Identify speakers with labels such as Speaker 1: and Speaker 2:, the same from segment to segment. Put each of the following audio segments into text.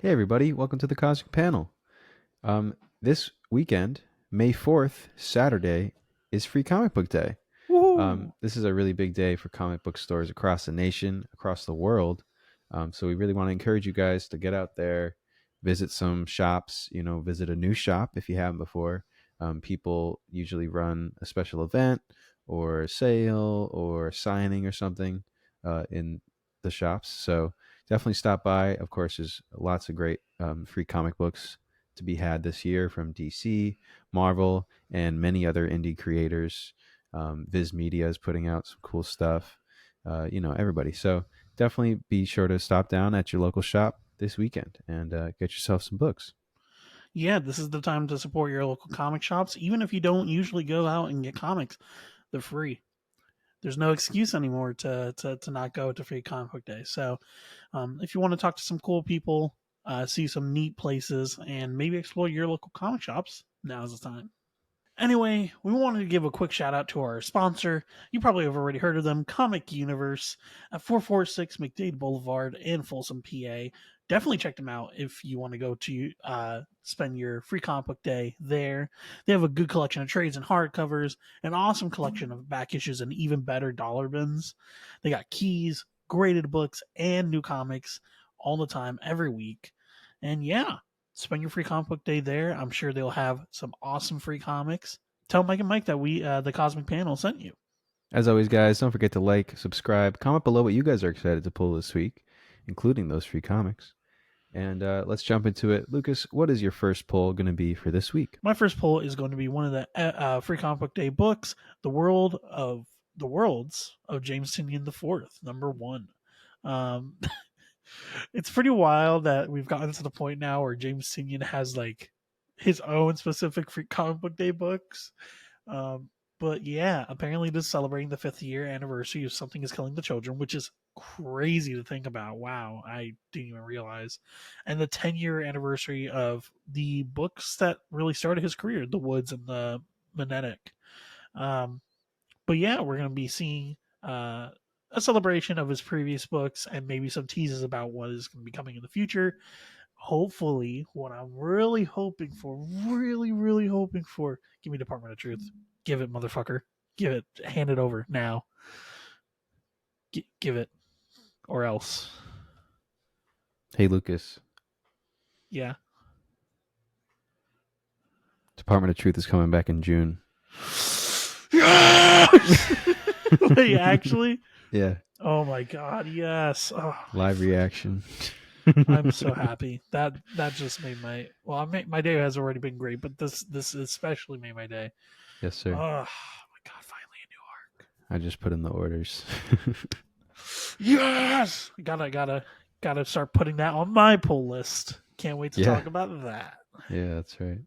Speaker 1: Hey everybody, welcome to the Cosmic Panel. This weekend, May 4th, Saturday, is Free Comic Book Day.
Speaker 2: Woohoo!
Speaker 1: This is a really big day for comic book stores across the nation, across the world. So we really want to encourage you guys to get out there, visit some shops, visit a new shop if you haven't before. People usually run a special event or a sale or signing or something in the shops. So definitely stop by. Of course, there's lots of great free comic books to be had this year from DC, Marvel, and many other indie creators. Viz Media is putting out some cool stuff. Everybody. So definitely be sure to stop down at your local shop this weekend and get yourself some books.
Speaker 2: Yeah, this is the time to support your local comic shops. Even if you don't usually go out and get comics, they're free. There's no excuse anymore to not go to Free Comic Book Day. So, if you want to talk to some cool people, see some neat places, and maybe explore your local comic shops, now's the time. Anyway, we wanted to give a quick shout out to our sponsor. You probably have already heard of them, Comic Universe at 446 McDade Boulevard in Folsom, PA. Definitely check them out if you want to go to spend your free comic book day there. They have a good collection of trades and hardcovers, an awesome collection of back issues, and even better dollar bins. They got keys, graded books, and new comics all the time, every week. And yeah, spend your free comic book day there. I'm sure they'll have some awesome free comics. Tell Mike and Mike that the Cosmic Panel, sent you.
Speaker 1: As always, guys, don't forget to like, subscribe, comment below what you guys are excited to pull this week, including those free comics. And let's jump into it. Lucas, what is your first poll going to be for this week?
Speaker 2: My first poll is going to be one of the free comic book day books, the Worlds of James Tynion IV, number one. Um, it's pretty wild that we've gotten to the point now where James Tynion has like his own specific free comic book day books. Um, but yeah, apparently this is celebrating the 5th-year anniversary of Something is Killing the Children, which is crazy to think about. Wow, I didn't even realize. And the 10-year anniversary of the books that really started his career, The Woods and the Manetic. Um, but yeah, we're going to be seeing a celebration of his previous books and maybe some teases about what is going to be coming in the future. Hopefully, what I'm really hoping for, really hoping for, give me Department of Truth. Give it, motherfucker. Give it. Hand it over now. Give it, or else.
Speaker 1: Hey, Lucas,
Speaker 2: Yeah.
Speaker 1: Department of Truth is coming back in June.
Speaker 2: Yes! Wait, actually?
Speaker 1: Yeah,
Speaker 2: Oh my god, yes. Oh,
Speaker 1: live reaction.
Speaker 2: I'm so happy. That just made my day has already been great, but this especially made my day.
Speaker 1: Yes,
Speaker 2: Oh
Speaker 1: sir.
Speaker 2: my god, finally a new
Speaker 1: I just put in the orders.
Speaker 2: arc. Yes! Gotta start putting that on my pull list. Can't wait to
Speaker 1: Yeah,
Speaker 2: talk about that.
Speaker 1: yeah, that's right.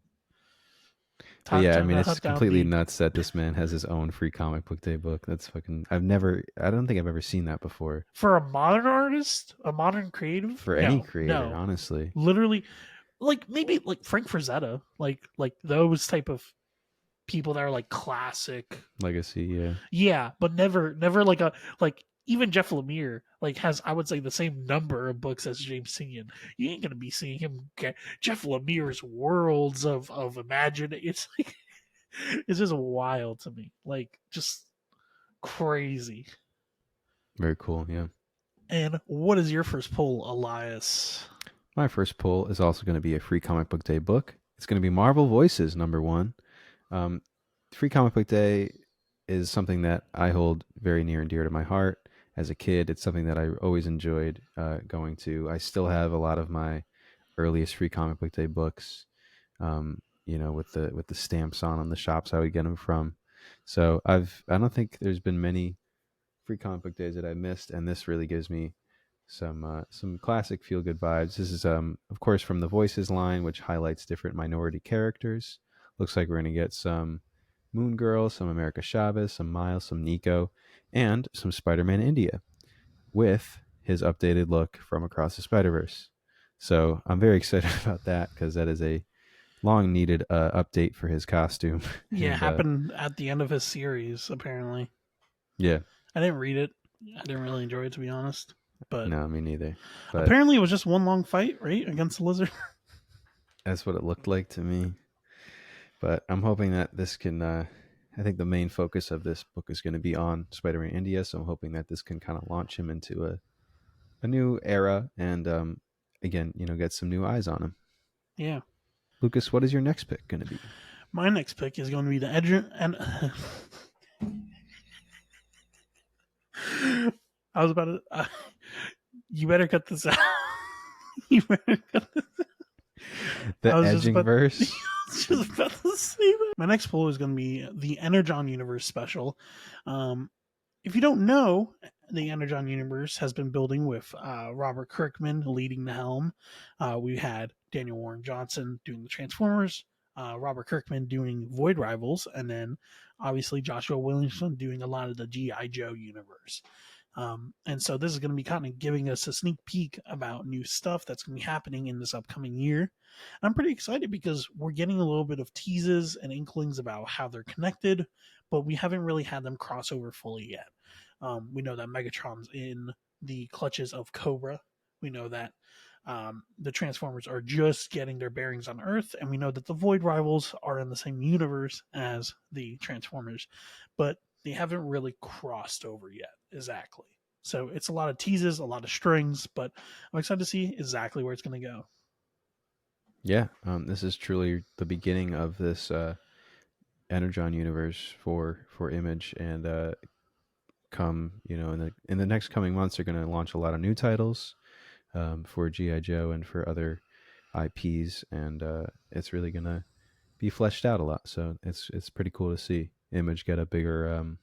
Speaker 1: But yeah, I
Speaker 2: Time
Speaker 1: mean,
Speaker 2: to
Speaker 1: it's
Speaker 2: hunt down
Speaker 1: completely
Speaker 2: Beep.
Speaker 1: nuts that this man has his own free comic book day book. That's fucking. I don't think I've ever seen that before
Speaker 2: For a modern artist, a modern creative,
Speaker 1: for any creator,
Speaker 2: no.
Speaker 1: honestly.
Speaker 2: Literally, like maybe like Frank Frazetta, like those type of people that are like classic.
Speaker 1: Legacy, yeah.
Speaker 2: Yeah, but never like a like even Jeff Lemire like has I would say the same number of books as James Tynion. You ain't gonna be seeing him get Jeff Lemire's worlds of imagine. It's like it's just wild to me, like just crazy.
Speaker 1: Very cool, yeah.
Speaker 2: And what is your first poll, Elias?
Speaker 1: My first pull is also going to be a free comic book day book. It's going to be Marvel Voices number one. Um, free comic book day is something that I hold very near and dear to my heart. As a kid, it's something that I always enjoyed going to. I still have a lot of my earliest free comic book day books. With the stamps on the shops I would get them from. So I don't think there's been many free comic book days that I missed, and this really gives me some classic feel good vibes. This is of course from the Voices line, which highlights different minority characters. Looks like we're gonna get some Moon Girl, some America Chavez, some Miles, some Nico, and some Spider-Man India with his updated look from Across the Spider-Verse. So I'm very excited about that because that is a long needed update for his costume.
Speaker 2: Yeah,
Speaker 1: And
Speaker 2: happened at the end of his series, apparently.
Speaker 1: yeah,
Speaker 2: I didn't read it. I didn't really enjoy it, to be honest. But
Speaker 1: No, me neither. But
Speaker 2: apparently, it was just one long fight, right, against the lizard.
Speaker 1: that's what it looked like to me. But I'm hoping that this can. I think the main focus of this book is going to be on Spider-Man India, so I'm hoping that this can kind of launch him into a new era and again, get some new eyes on him.
Speaker 2: Yeah.
Speaker 1: Lucas, what is your next pick going to be?
Speaker 2: My next pick is going to be the edge and I was about to. You better cut this out. You better cut this.
Speaker 1: The
Speaker 2: I was just
Speaker 1: edging
Speaker 2: about.
Speaker 1: verse.
Speaker 2: Just about to say that. My next poll is going to be the Energon Universe special. If you don't know, the Energon Universe has been building with Robert Kirkman leading the helm. We had Daniel Warren Johnson doing the Transformers, Robert Kirkman doing Void Rivals, and then obviously Joshua Williamson doing a lot of the G.I. Joe universe. And so this is going to be kind of giving us a sneak peek about new stuff that's going to be happening in this upcoming year. And I'm pretty excited because we're getting a little bit of teases and inklings about how they're connected, but we haven't really had them cross over fully yet. We know that Megatron's in the clutches of Cobra. We know that the Transformers are just getting their bearings on Earth, and we know that the Void Rivals are in the same universe as the Transformers, but they haven't really crossed over yet exactly. So it's a lot of teases, a lot of strings, but I'm excited to see exactly where it's going to go.
Speaker 1: Yeah, this is truly the beginning of this Energon universe for Image, and come in the next coming months, they're going to launch a lot of new titles for GI Joe and for other IPs, and it's really going to be fleshed out a lot. So it's pretty cool to see Image get a bigger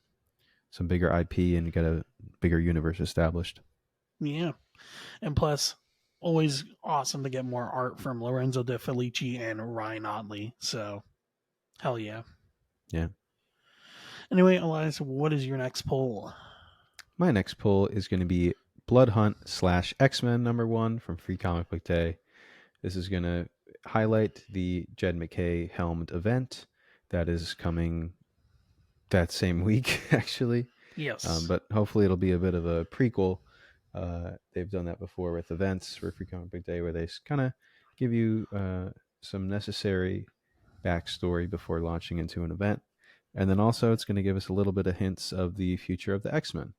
Speaker 1: some bigger IP and get a bigger universe established.
Speaker 2: Yeah. And plus, always awesome to get more art from Lorenzo De Felici and Ryan Otley. So, hell yeah.
Speaker 1: Yeah.
Speaker 2: Anyway, Elias, what is your next poll?
Speaker 1: My next pull is going to be Blood Hunt / X-Men #1 from Free Comic Book Day. This is going to highlight the Jed MacKay helmed event that is coming that same week, actually.
Speaker 2: Yes.
Speaker 1: But hopefully it'll be a bit of a prequel. They've done that before with events for Free Comic Book Day where they kind of give you some necessary backstory before launching into an event. And then also it's going to give us a little bit of hints of the future of the X-Men.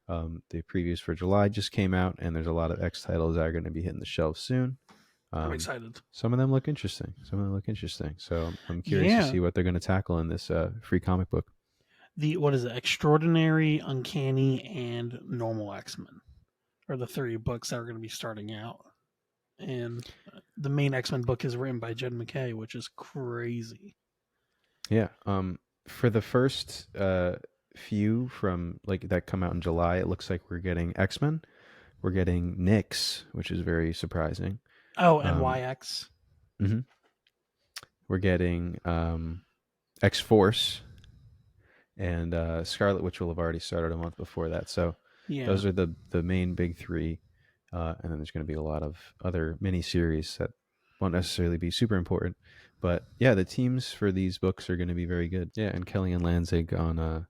Speaker 1: The previews for July just came out, and there's a lot of X titles that are going to be hitting the shelves soon.
Speaker 2: I'm
Speaker 1: Um,
Speaker 2: excited.
Speaker 1: some of them look interesting. So I'm curious to
Speaker 2: Yeah.
Speaker 1: see what they're going to tackle in this free comic book.
Speaker 2: The, what is it? Extraordinary, Uncanny, and Normal X-Men are the three books that are going to be starting out. And the main X-Men book is written by Jed MacKay, which is crazy.
Speaker 1: Yeah. For the first few from like that come out in July, it looks like we're getting X-Men. We're getting Nyx, which is very surprising.
Speaker 2: Oh, and
Speaker 1: Um,
Speaker 2: YX.
Speaker 1: mhm. We're getting X Force and Scarlet Witch will have already started a month before that. So
Speaker 2: Yeah.
Speaker 1: those are the main big three, and then there's going to be a lot of other mini series that won't necessarily be super important. But yeah, the teams for these books are going to be very good. Yeah, and Kelly and Lanzig on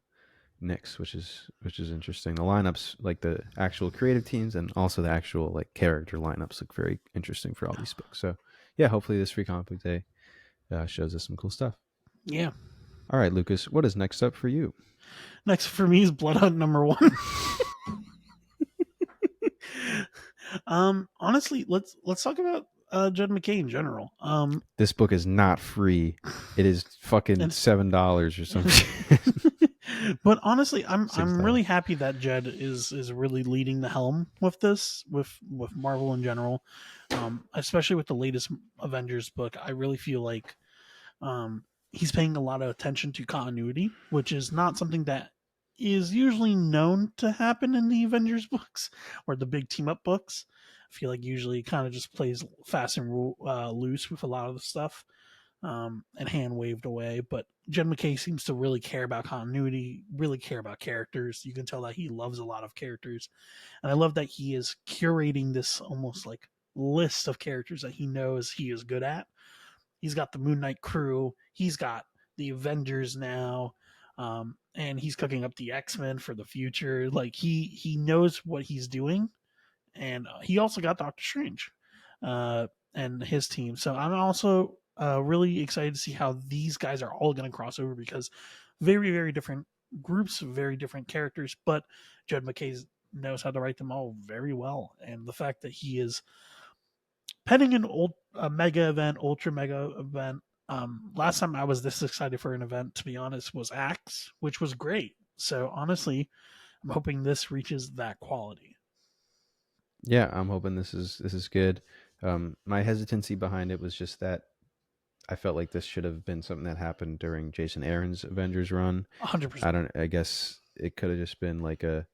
Speaker 1: Nyx, which is interesting. The lineups, like the actual creative teams, and also the actual like character lineups, look very interesting for all these books. So yeah, hopefully this free comic book day shows us some cool stuff.
Speaker 2: Yeah.
Speaker 1: All right, Lucas, what is next up for you?
Speaker 2: Next for me is Blood Hunt #1. Honestly, let's talk about Jed MacKay in general.
Speaker 1: This book is not free. It is fucking
Speaker 2: And
Speaker 1: $7 or something.
Speaker 2: but honestly, I'm
Speaker 1: $6.
Speaker 2: really happy that Jed is really leading the helm with this with Marvel in general, especially with the latest Avengers book. I really feel like he's paying a lot of attention to continuity, which is not something that is usually known to happen in the Avengers books or the big team up books. I feel like usually kind of just plays fast and loose with a lot of the stuff, and hand waved away. But Jed MacKay seems to really care about continuity, really care about characters. You can tell that he loves a lot of characters, and I love that he is curating this almost like list of characters that he knows he is good at. He's got the Moon Knight crew. He's got the Avengers now, and he's cooking up the X-Men for the future. Like he knows what he's doing, and he also got Doctor Strange and his team. So I'm also really excited to see how these guys are all going to cross over because very very different groups, very different characters, but Jed McKay knows how to write them all very well, and the fact that he is penning an old a mega event, ultra mega event. Last time I was this excited for an event, to be honest, was Axe, which was great. So honestly, I'm hoping this reaches that quality.
Speaker 1: Yeah, I'm hoping this is good. My hesitancy behind it was just that I felt like this should have been something that happened during Jason Aaron's Avengers run.
Speaker 2: 100%.
Speaker 1: I guess it could have just been like a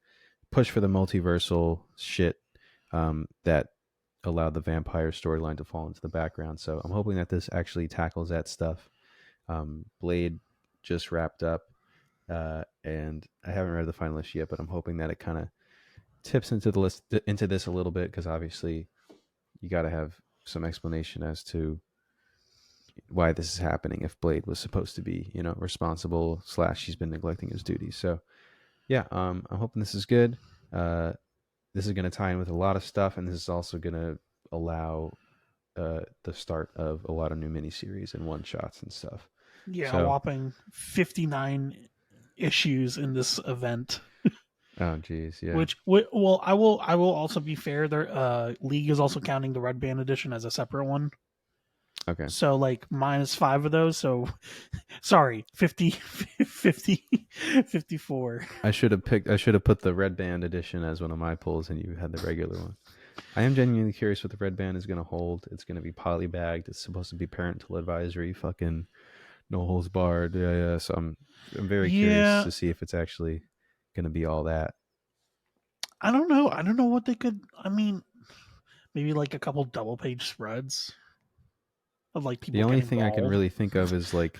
Speaker 1: push for the multiversal shit that allowed the vampire storyline to fall into the background. So I'm hoping that this actually tackles that stuff. Blade just wrapped up, and I haven't read the final issue yet, but I'm hoping that it kind of tips into this a little bit because obviously you got to have some explanation as to why this is happening if Blade was supposed to be, responsible slash he's been neglecting his duties. So yeah, I'm hoping this is good. Uh, this is going to tie in with a lot of stuff, and this is also going to allow the start of a lot of new miniseries and one shots and stuff.
Speaker 2: Yeah, a
Speaker 1: So,
Speaker 2: whopping 59 issues in this event.
Speaker 1: oh geez, yeah,
Speaker 2: Which, well, I will also be fair. Their league is also counting the red band edition as a separate one.
Speaker 1: okay.
Speaker 2: So like -5 of those. So sorry, 50, 50, 54.
Speaker 1: I should have put the red band edition as one of my pulls, and you had the regular one. I am genuinely curious what the red band is going to hold. It's going to be polybagged. It's supposed to be parental advisory. Fucking no holds barred. Yeah, yeah. So I'm very curious
Speaker 2: Yeah,
Speaker 1: to see if it's actually going to be all that.
Speaker 2: I don't know. I don't know what they could. I mean, maybe like a couple double page spreads of like
Speaker 1: The
Speaker 2: people
Speaker 1: only
Speaker 2: getting
Speaker 1: thing I can
Speaker 2: mauled.
Speaker 1: really think of is like,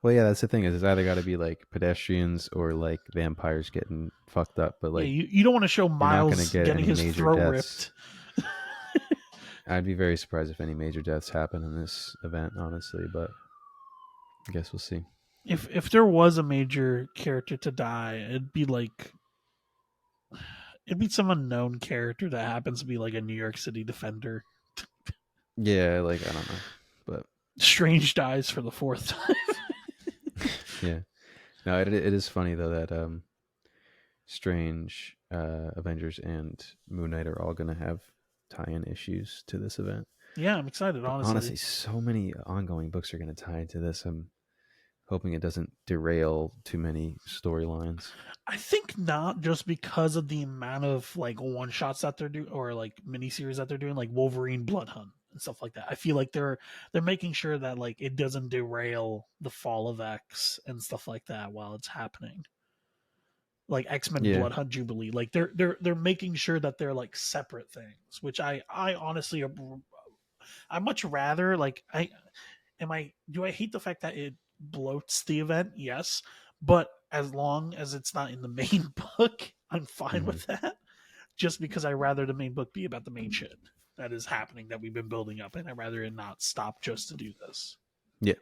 Speaker 1: well, yeah, that's the thing is it's either got to be like pedestrians or like vampires getting fucked up, but
Speaker 2: Yeah,
Speaker 1: like
Speaker 2: you don't want to show
Speaker 1: you're not going to
Speaker 2: Miles
Speaker 1: get
Speaker 2: getting
Speaker 1: any
Speaker 2: his
Speaker 1: major
Speaker 2: throat
Speaker 1: deaths.
Speaker 2: ripped.
Speaker 1: I'd be very surprised if any major deaths happen in this event, honestly, but I guess we'll see.
Speaker 2: If there was a major character to die, it'd be some unknown character that happens to be like a New York City defender.
Speaker 1: Yeah, like I don't know, but
Speaker 2: Strange dies for the fourth time.
Speaker 1: yeah, no, it is funny though that Strange, Avengers, and Moon Knight are all going to have tie-in issues to this event.
Speaker 2: Yeah, I'm excited,
Speaker 1: But
Speaker 2: honestly.
Speaker 1: honestly, so many ongoing books are going to tie into this. I'm hoping it doesn't derail too many storylines.
Speaker 2: I think not just because of the amount of like one shots that they're doing or like miniseries that they're doing, like Wolverine Blood Hunt and stuff like that. I feel like they're making sure that like it doesn't derail the fall of X and stuff like that while it's happening. Like X-Men
Speaker 1: Yeah,
Speaker 2: Blood Hunt Jubilee. Like they're making sure that they're like separate things, which I honestly I much rather like I am I do I hate the fact that it bloats the event? Yes, but as long as it's not in the main book, I'm fine
Speaker 1: hmm
Speaker 2: with that. Just because I rather the main book be about the main shit that is happening that we've been building up, and I rather it not stop just to do this.
Speaker 1: yeah,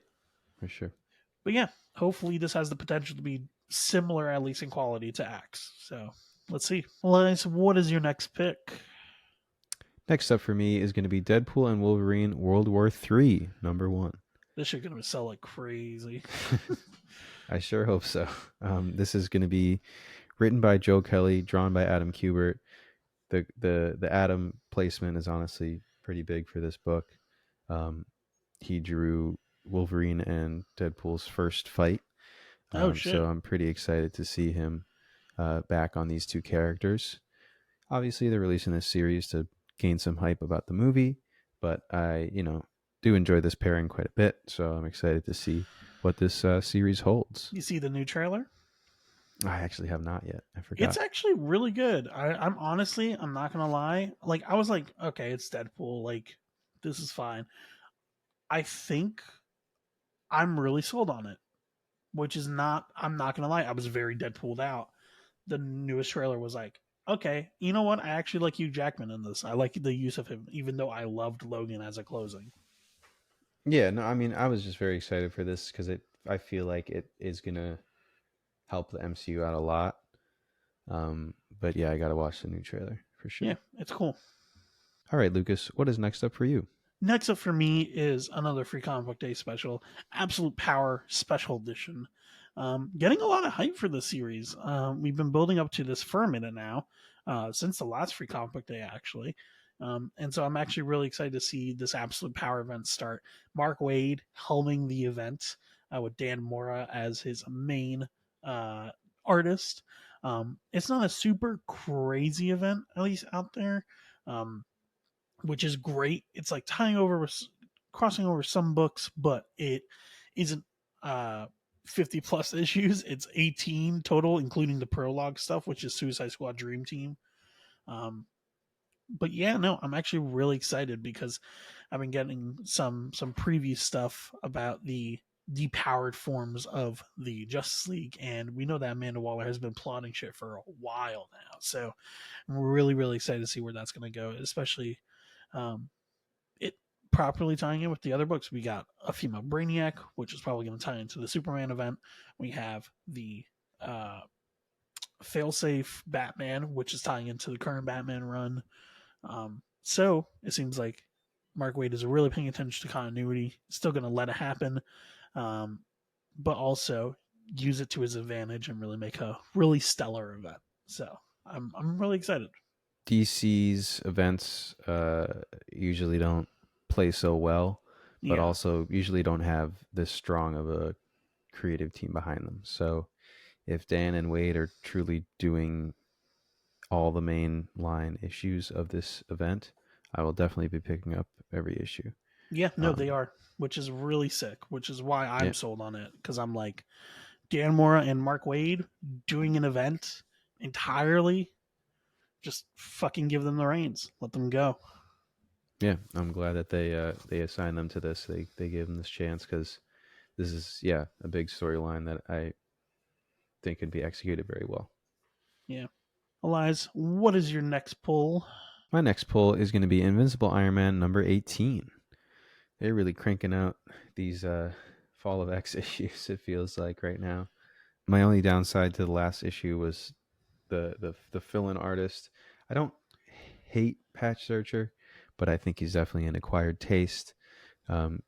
Speaker 1: for sure.
Speaker 2: But yeah, hopefully this has the potential to be similar, at least in quality, to Axe. So let's see. Elias, what is your next pick?
Speaker 1: Next up for me is going to be Deadpool and Wolverine World War III, number one.
Speaker 2: This shit gonna sell like crazy.
Speaker 1: I sure hope so. This is going to be written by Joe Kelly, drawn by Adam Kubert. The Adam placement is honestly pretty big for this book. Um, he drew Wolverine and Deadpool's first fight,
Speaker 2: Oh
Speaker 1: so
Speaker 2: shit.
Speaker 1: I'm pretty excited to see him back on these two characters. Obviously, they're releasing this series to gain some hype about the movie, but I, do enjoy this pairing quite a bit. So I'm excited to see what this series holds.
Speaker 2: You see the new trailer?
Speaker 1: I actually have not yet. I
Speaker 2: It's
Speaker 1: forgot.
Speaker 2: actually really good. I'm honestly, I'm not gonna lie. Like I was like, okay, it's Deadpool. Like this is fine. I think I'm really sold on it, which is not. I'm not gonna lie. I was very Deadpooled out. The newest trailer was like, okay, you know what? I actually like Hugh Jackman in this. I like the use of him, even though I loved Logan as a closing.
Speaker 1: Yeah, no, I mean, I was just very excited for this because I feel like it is gonna help the MCU out a lot. But yeah, I gotta watch the new trailer for for
Speaker 2: Yeah,
Speaker 1: sure.
Speaker 2: it's cool.
Speaker 1: All right, Lucas, what is next up for you?
Speaker 2: Next up for me is another free comic book day special, Absolute Power Special Edition. Getting a lot of hype for this series. We've been building up to this for a minute now, since the last free comic book day, actually. And so I'm actually really excited to see this Absolute Power event start. Mark Wade helming the event with Dan Mora as his main uh, artist. It's not a super crazy event, at least out there. Um, which is great. It's like tying over, crossing over some books, but it isn't 50 plus issues. It's 18 total, including the prologue stuff, which is Suicide Squad Dream Team. Um, but yeah, no, I'm actually really excited because I've been getting some previous stuff about the depowered forms of the Justice League, and we know that Amanda Waller has been plotting shit for a while now. So I'm really excited to see where that's going to go, especially um, it properly tying in with the other books. We got a female Brainiac, which is probably going to tie into the Superman event. We have the uh, failsafe Batman, which is tying into the current Batman run. So it seems like Mark Waid is really paying attention to continuity, still going to let it happen, um, but also use it to his advantage and really make a really stellar event. So I'm really excited.
Speaker 1: DC's events usually don't play so well, but
Speaker 2: Yeah,
Speaker 1: also usually don't have this strong of a creative team behind them. So if Dan and Wade are truly doing all the main line issues of this event, I will definitely be picking up every issue.
Speaker 2: yeah, no, they
Speaker 1: Um,
Speaker 2: are, which is really sick. Which is why I'm
Speaker 1: yeah,
Speaker 2: sold on it because I'm like Dan Mora and Mark Wade doing an event entirely. Just fucking give them the reins, let them go.
Speaker 1: yeah, I'm glad that they assigned them to this. They gave them this chance because this is a big storyline that I think could be executed very well.
Speaker 2: Yeah, Elias, what is your next pull?
Speaker 1: My next pull is going to be Invincible Iron Man number 18. They're really cranking out these Fall of X issues. It feels like right now. My only downside to the last issue was the fill-in artist. I don't hate Patch Searcher, but I think he's definitely an acquired taste. Um,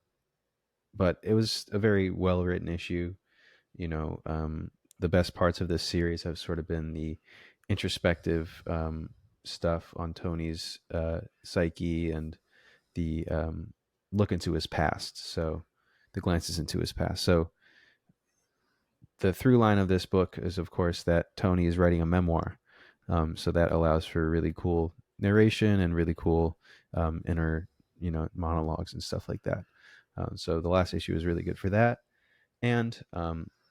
Speaker 1: but it was a very well written issue. You know, the best parts of this series have sort of been the introspective stuff on Tony's psyche and the look into his past. So the glances into his past. So the through line of this book is, of course, that Tony is writing a memoir. So that allows for really cool narration and really cool inner, monologues and stuff like that. So the last issue is really good for that. And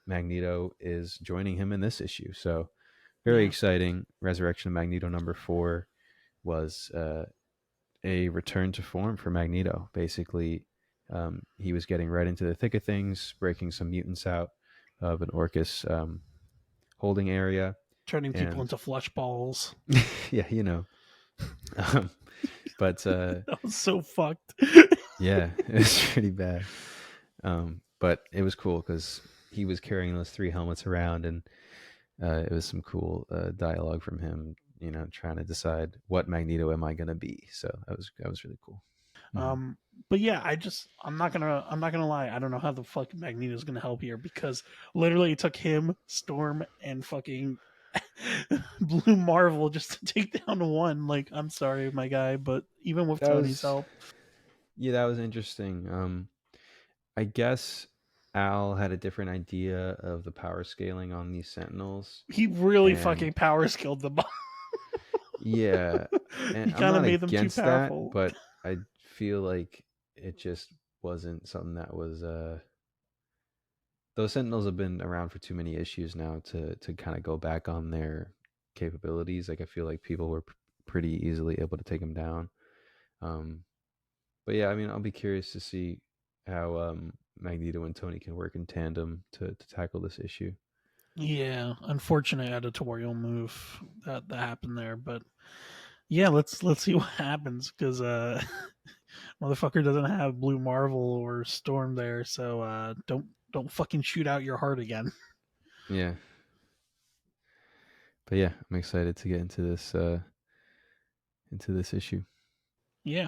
Speaker 1: Magneto is joining him in this issue. So very
Speaker 2: Yeah,
Speaker 1: exciting. Resurrection of Magneto number 4 was a return to form for Magneto. Basically, he was getting right into the thick of things, breaking some mutants out of an Orcus holding area,
Speaker 2: turning people
Speaker 1: and
Speaker 2: into flush balls.
Speaker 1: yeah, um, but
Speaker 2: That was so fucked.
Speaker 1: yeah, it was pretty bad. But it was cool because he was carrying those 3 helmets around, and it was some cool dialogue from him. Trying to decide what Magneto am I gonna be. So that was really cool. Hmm.
Speaker 2: Um, but yeah, I'm not gonna lie. I don't know how the fuck Magneto's gonna help here because literally it took him, Storm, and fucking Blue Marvel just to take down one. Like, I'm sorry, my guy, but even with
Speaker 1: That
Speaker 2: Tony's
Speaker 1: was
Speaker 2: help,
Speaker 1: Yeah, that was interesting. I guess Al had a different idea of the power scaling on these Sentinels,
Speaker 2: he really fucking
Speaker 1: and
Speaker 2: power skilled them.
Speaker 1: yeah, and
Speaker 2: He
Speaker 1: I'm
Speaker 2: kind of
Speaker 1: not
Speaker 2: made them too
Speaker 1: against that,
Speaker 2: powerful.
Speaker 1: but I feel like it just wasn't something that was. Those Sentinels have been around for too many issues now to kind of go back on their capabilities. Like I feel like people were pretty easily able to take them down. Um, but yeah, I mean, I'll be curious to see how Magneto and Tony can work in tandem to tackle this issue.
Speaker 2: Yeah, unfortunate editorial move that happened there, but yeah, let's see what happens because motherfucker doesn't have Blue Marvel or Storm there, so don't fucking shoot out your heart again.
Speaker 1: Yeah, but yeah, I'm excited to get into this into this issue.
Speaker 2: Yeah.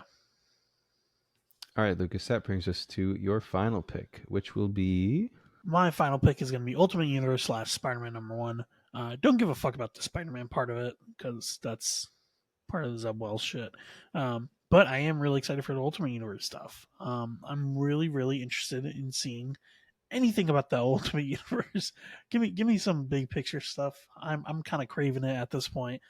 Speaker 1: All right, Lucas, that brings us to your final pick, which will be.
Speaker 2: My final pick is going to be Ultimate Universe / Spider-Man #1. Don't give a fuck about the Spider-Man part of it because that's part of the Zeb Wells shit. But I am really excited for the Ultimate Universe stuff. I'm really, really interested in seeing anything about the Ultimate Universe. Give me some big picture stuff. I'm kind of craving it at this point.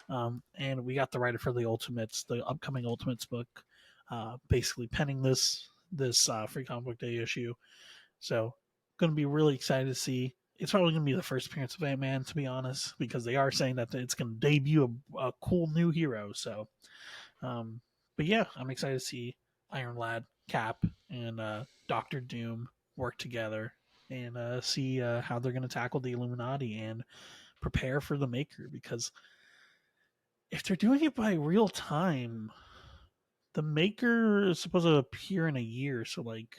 Speaker 2: And we got the writer for the Ultimates, the upcoming Ultimates book, basically penning this Free Comic Book Day issue. So, going to be really excited to see. It's probably going to be the first appearance of Ant-Man, to be honest, because they are saying that it's going to debut a cool new hero. So, um, but yeah, I'm excited to see Iron Lad, Cap, and Doctor Doom work together and see how they're going to tackle the Illuminati and prepare for the Maker. Because if they're doing it by real time, the Maker is supposed to appear in a year. So like,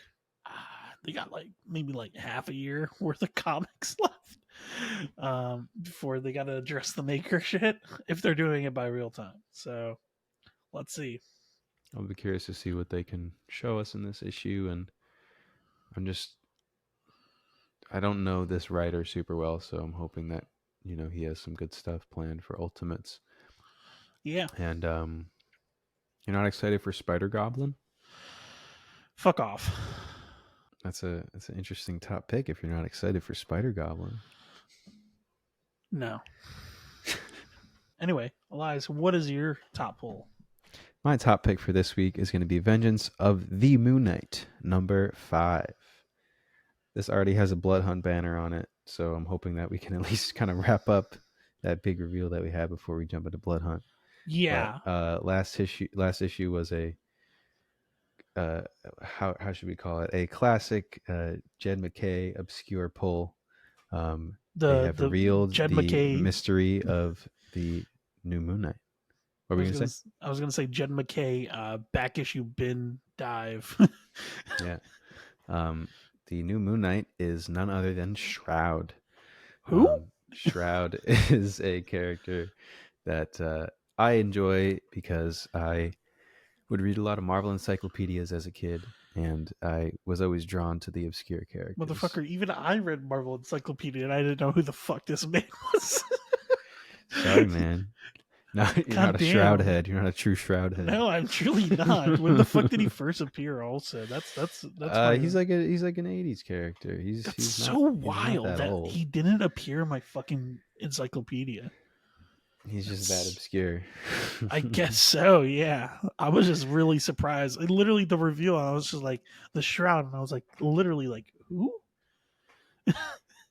Speaker 2: they got like maybe like half a year worth of comics left before they got to address the Maker shit. If they're doing it by real time, so let's see.
Speaker 1: I'll be curious to see what they can show us in this issue, and I'm just I don't know this writer super well, so I'm hoping that he has some good stuff planned for Ultimates.
Speaker 2: Yeah,
Speaker 1: And you're not excited for Spider Goblin?
Speaker 2: fuck off.
Speaker 1: That's an interesting top pick if you're not excited for Spider Goblin.
Speaker 2: No. Anyway, Elias, what is your top pull?
Speaker 1: My top pick for this week is going to be Vengeance of the Moon Knight, number 5. This already has a Blood Hunt banner on it, so I'm hoping that we can at least kind of wrap up that big reveal that we had before we jump into Blood Hunt. But
Speaker 2: Yeah,
Speaker 1: last issue was a how should we call it? A classic Jed McKay obscure pull. They have
Speaker 2: the
Speaker 1: revealed
Speaker 2: Jed
Speaker 1: the
Speaker 2: McKay.
Speaker 1: mystery of the new Moon Knight. What
Speaker 2: I
Speaker 1: were
Speaker 2: was
Speaker 1: you
Speaker 2: gonna
Speaker 1: gonna say?
Speaker 2: I was gonna say Jed McKay back issue bin dive.
Speaker 1: Yeah. The new Moon Knight is none other than Shroud.
Speaker 2: Who?
Speaker 1: Shroud is a character that I enjoy because I would read a lot of Marvel encyclopedias as a kid, and I was always drawn to the obscure characters.
Speaker 2: Motherfucker, even I read Marvel Encyclopedia and I didn't know who the fuck this man was.
Speaker 1: Sorry, man. No, you're not
Speaker 2: God
Speaker 1: a Shroud
Speaker 2: damn.
Speaker 1: head. You're not a true Shroud head.
Speaker 2: No, I'm truly not. When the fuck did he first appear? Also, that's my.
Speaker 1: He's like an '80s character.
Speaker 2: That's
Speaker 1: He's
Speaker 2: so
Speaker 1: not
Speaker 2: wild
Speaker 1: that
Speaker 2: that
Speaker 1: old.
Speaker 2: he didn't appear in my fucking encyclopedia.
Speaker 1: He's just that
Speaker 2: That's.
Speaker 1: obscure.
Speaker 2: I guess so. Yeah, I was just really surprised. Literally, the reveal. I was just like the shroud, and I was like, literally, like who?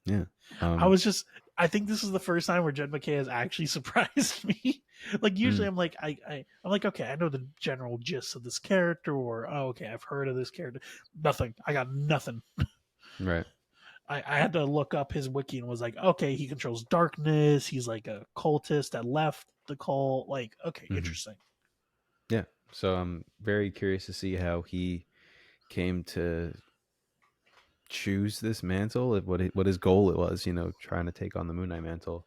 Speaker 1: Yeah.
Speaker 2: I
Speaker 1: Um.
Speaker 2: was just. I think this is the first time where Jed McKay has actually surprised me. Like usually,
Speaker 1: mm,
Speaker 2: I'm like, I'm like, okay, I know the general gist of this character, or oh, okay, I've heard of this character. Nothing. I got nothing.
Speaker 1: right.
Speaker 2: I had to look up his wiki and was like, okay, he controls darkness. He's like a cultist that left the cult. Like, okay,
Speaker 1: hmm
Speaker 2: interesting.
Speaker 1: Yeah. So I'm very curious to see how he came to choose this mantle. What his goal it was. Trying to take on the Moon Knight mantle.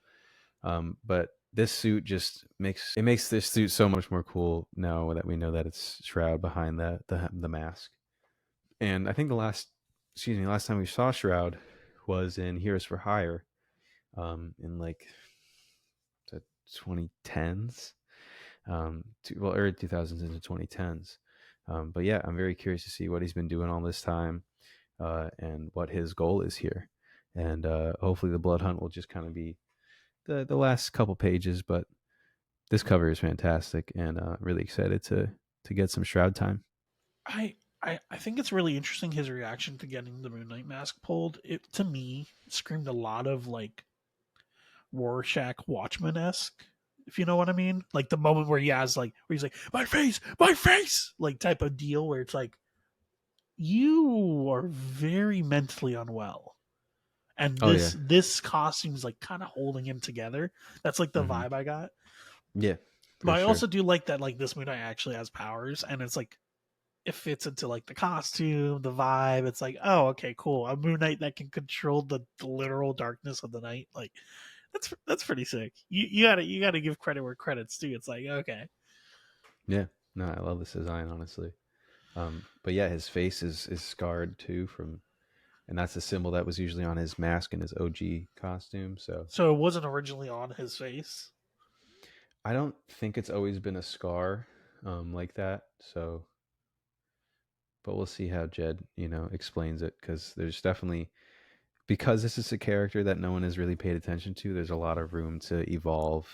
Speaker 1: But this suit just makes this suit so much more cool now that we know that it's Shroud behind the mask. And I think last time we saw Shroud was in Heroes for Hire, in like the 2010s, early 2000s into 2010s. But yeah, I'm very curious to see what he's been doing all this time, and what his goal is here. And hopefully, the Blood Hunt will just kind of be the last couple pages, but this cover is fantastic, and really excited to get some Shroud time.
Speaker 2: I think it's really interesting his reaction to getting the Moon Knight mask pulled. It to me screamed a lot of like Rorschach Watchmen esque, if you know what I mean. Like the moment where he has like where he's like, my face, like type of deal where it's like you are very mentally unwell. And
Speaker 1: Oh yeah.
Speaker 2: this costume is like kind of holding him together. That's like the
Speaker 1: hmm
Speaker 2: vibe I got.
Speaker 1: Yeah,
Speaker 2: But
Speaker 1: for
Speaker 2: I
Speaker 1: sure.
Speaker 2: also do like that like this Moon Knight actually has powers and it's like it fits into like the costume, the vibe. It's like, oh, okay, cool. A Moon Knight that can control the literal darkness of the night. Like that's pretty sick. You gotta give credit where credit's due. It's like, okay.
Speaker 1: Yeah, no, I love this design honestly. But yeah, his face is scarred too from, and that's a symbol that was usually on his mask in his OG costume. So
Speaker 2: So it wasn't originally on his face.
Speaker 1: I don't think it's always been a scar like that. So, but we'll see how Jed, explains it because there's definitely, because this is a character that no one has really paid attention to. There's a lot of room to evolve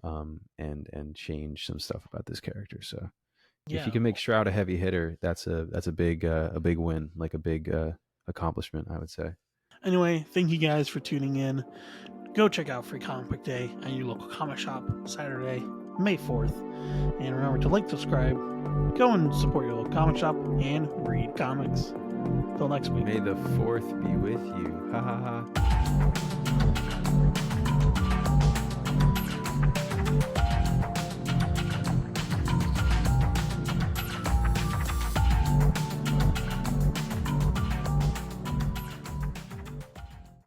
Speaker 1: and change some stuff about this character. So if you
Speaker 2: Yeah.
Speaker 1: can make Shroud a heavy hitter, that's a big win, like a big accomplishment, I would say.
Speaker 2: Anyway, thank you guys for tuning in. Go check out Free Comic Book Day at your local comic shop Saturday, May 4th. And remember to like, subscribe, go and support your local comic shop, and read comics. Till next week.
Speaker 1: May the fourth be with you. Ha ha ha.